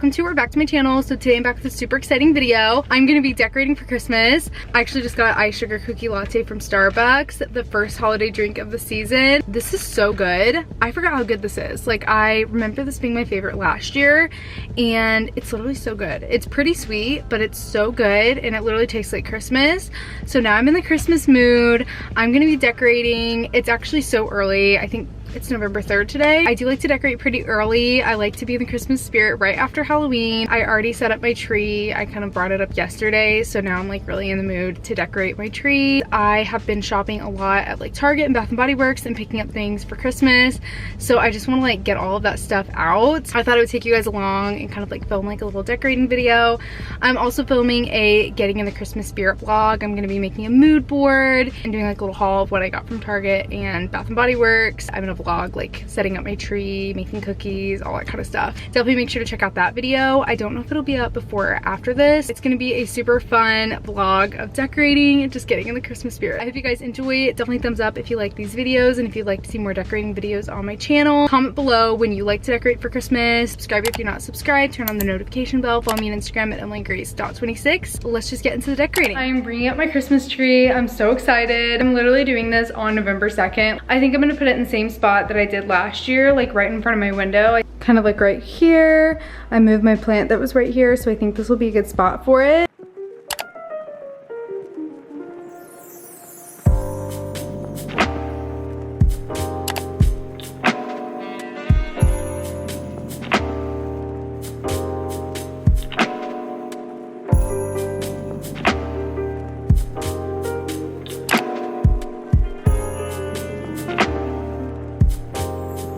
welcome to or back to my channel. So today I'm back with a super exciting video. I'm gonna be decorating for Christmas. I actually just got iced sugar cookie latte from Starbucks, the first holiday drink of the season. This is so good. I forgot how good this is. Like, I remember this being my favorite last year, and it's literally so good. It's pretty sweet, but it's so good, and it literally tastes like Christmas. So now I'm in the Christmas mood. I'm gonna be decorating. It's actually so early. I think it's November 3rd today. I do like to decorate pretty early. I like to be in the Christmas spirit right after Halloween. I already set up my tree. I kind of brought it up yesterday, so now I'm like really in the mood to decorate my tree. I have been shopping a lot at like Target and Bath & Body Works and picking up things for Christmas. So I just want to like get all of that stuff out. I thought I would take you guys along and kind of like film like a little decorating video. I'm also filming a getting in the Christmas spirit vlog. I'm going to be making a mood board and doing like a little haul of what I got from Target and Bath & Body Works. I'm going to vlog like setting up my tree, making cookies, all that kind of stuff. Definitely make sure to check out that video. I don't know if it'll be up before or after this. It's gonna be a super fun vlog of decorating and just getting in the Christmas spirit. I hope you guys enjoy it. Definitely thumbs up if you like these videos, and if you'd like to see more decorating videos on my channel. Comment below when you like to decorate for Christmas. Subscribe if you're not subscribed. Turn on the notification bell. Follow me on Instagram at emilygrace.26. Let's just get into the decorating. I am bringing up my Christmas tree. I'm so excited. I'm literally doing this on November 2nd. I think I'm gonna put it in the same spot that I did last year, like right in front of my window. Kind of like right here. I moved my plant that was right here, so I think this will be a good spot for it.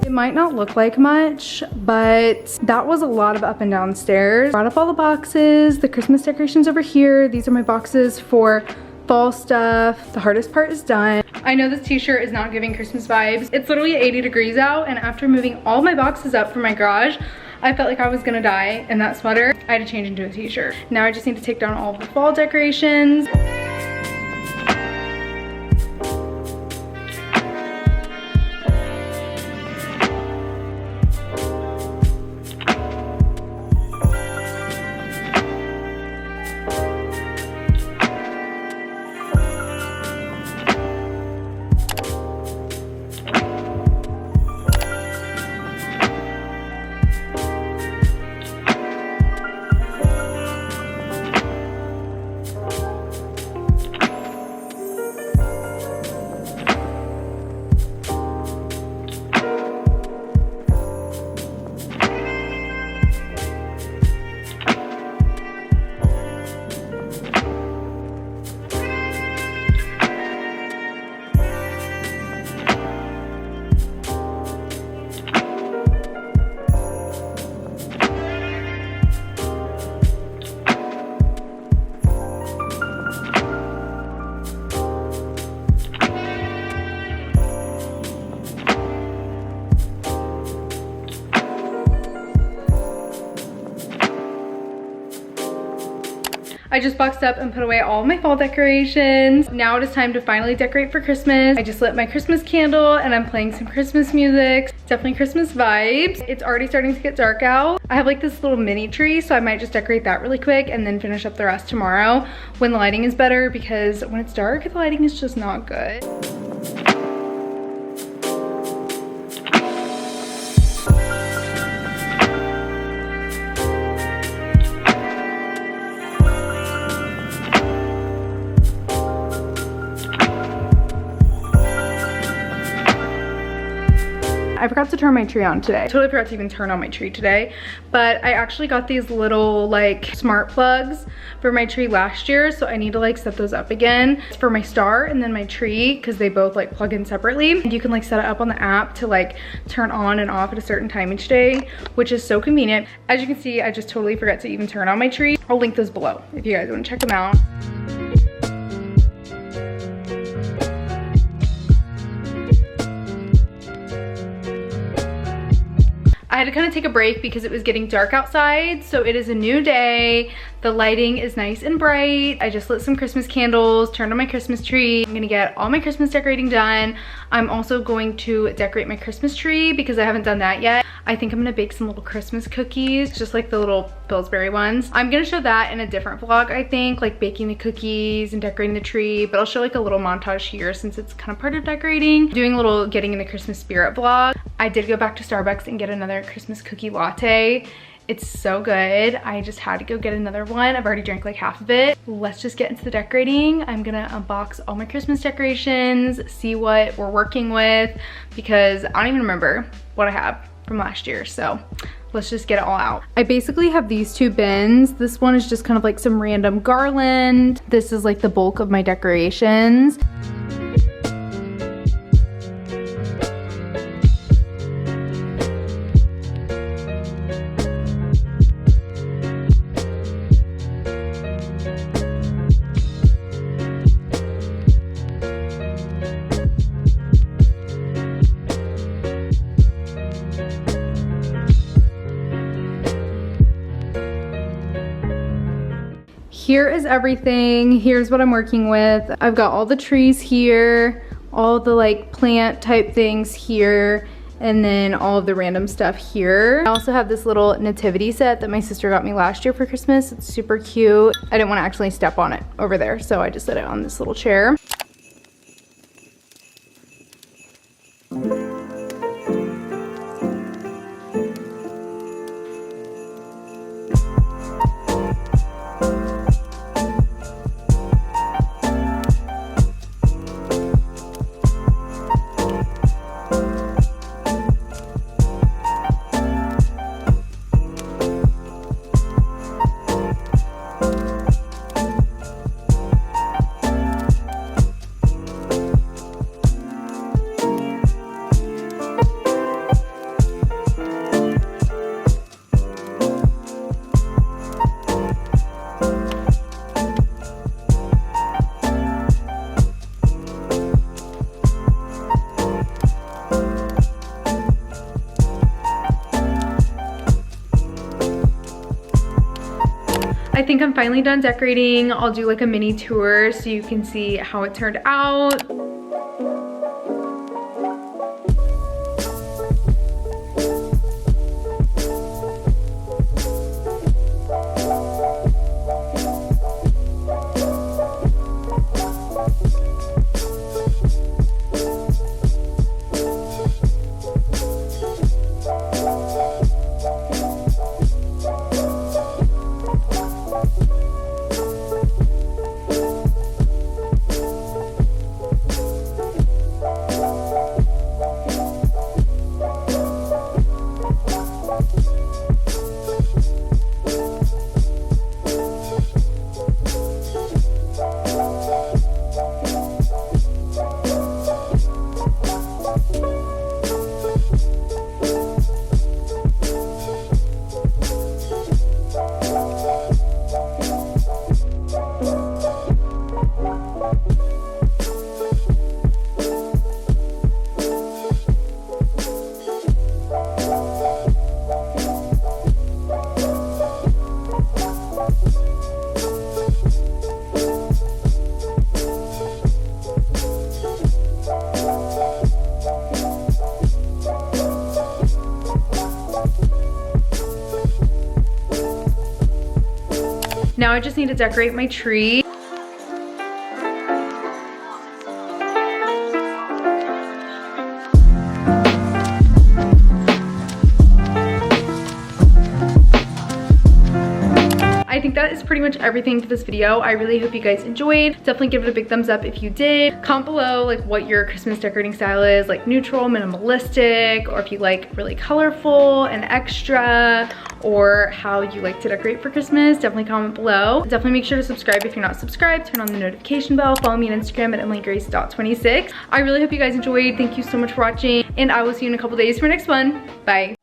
It might not look like much, but that was a lot of up and down stairs. Brought up all the boxes, the Christmas decorations over here. These are my boxes for fall stuff. The hardest part is done. I know this t-shirt is not giving Christmas vibes. It's literally 80 degrees out, and after moving all my boxes up from my garage, I felt like I was gonna die in that sweater. I had to change into a t-shirt. Now I just need to take down all of the fall decorations. I just boxed up and put away all my fall decorations. Now it is time to finally decorate for Christmas. I just lit my Christmas candle and I'm playing some Christmas music. Definitely Christmas vibes. It's already starting to get dark out. I have like this little mini tree, so I might just decorate that really quick and then finish up the rest tomorrow when the lighting is better, because when it's dark, the lighting is just not good. I forgot to turn my tree on today. I totally forgot to even turn on my tree today, but I actually got these little like smart plugs for my tree last year, so I need to like set those up again. It's for my star and then my tree, because they both like plug in separately. And you can like set it up on the app to like turn on and off at a certain time each day, which is so convenient. As you can see, I just totally forgot to even turn on my tree. I'll link those below if you guys want to check them out. I had to kind of take a break because it was getting dark outside. So it is a new day. The lighting is nice and bright. I just lit some Christmas candles, turned on my Christmas tree. I'm gonna get all my Christmas decorating done. I'm also going to decorate my Christmas tree because I haven't done that yet. I think I'm gonna bake some little Christmas cookies, just like the little Pillsbury ones. I'm gonna show that in a different vlog, I think, like baking the cookies and decorating the tree, but I'll show like a little montage here since it's kind of part of decorating. Doing a little getting in the Christmas spirit vlog. I did go back to Starbucks and get another Christmas cookie latte. It's so good. I just had to go get another one. I've already drank like half of it. Let's just get into the decorating. I'm gonna unbox all my Christmas decorations, see what we're working with, because I don't even remember what I have from last year. So let's just get it all out. I basically have these two bins. This one is just kind of like some random garland. This is like the bulk of my decorations. Here is everything. Here's what I'm working with. I've got all the trees here, all the like plant type things here, and then all of the random stuff here. I also have this little nativity set that my sister got me last year for Christmas. It's super cute. I didn't want to actually step on it over there, so I just set it on this little chair. I think I'm finally done decorating. I'll do like a mini tour so you can see how it turned out. Now I just need to decorate my tree. I think that is pretty much everything for this video. I really hope you guys enjoyed. Definitely give it a big thumbs up if you did. Comment below like what your Christmas decorating style is, like neutral, minimalistic, or if you like really colorful and extra, or how you like to decorate for Christmas. Definitely comment below. Definitely make sure to subscribe if you're not subscribed. Turn on the notification bell. Follow me on Instagram at emilygrace.26. I really hope you guys enjoyed. Thank you so much for watching, and I will see you in a couple days for our next one. Bye.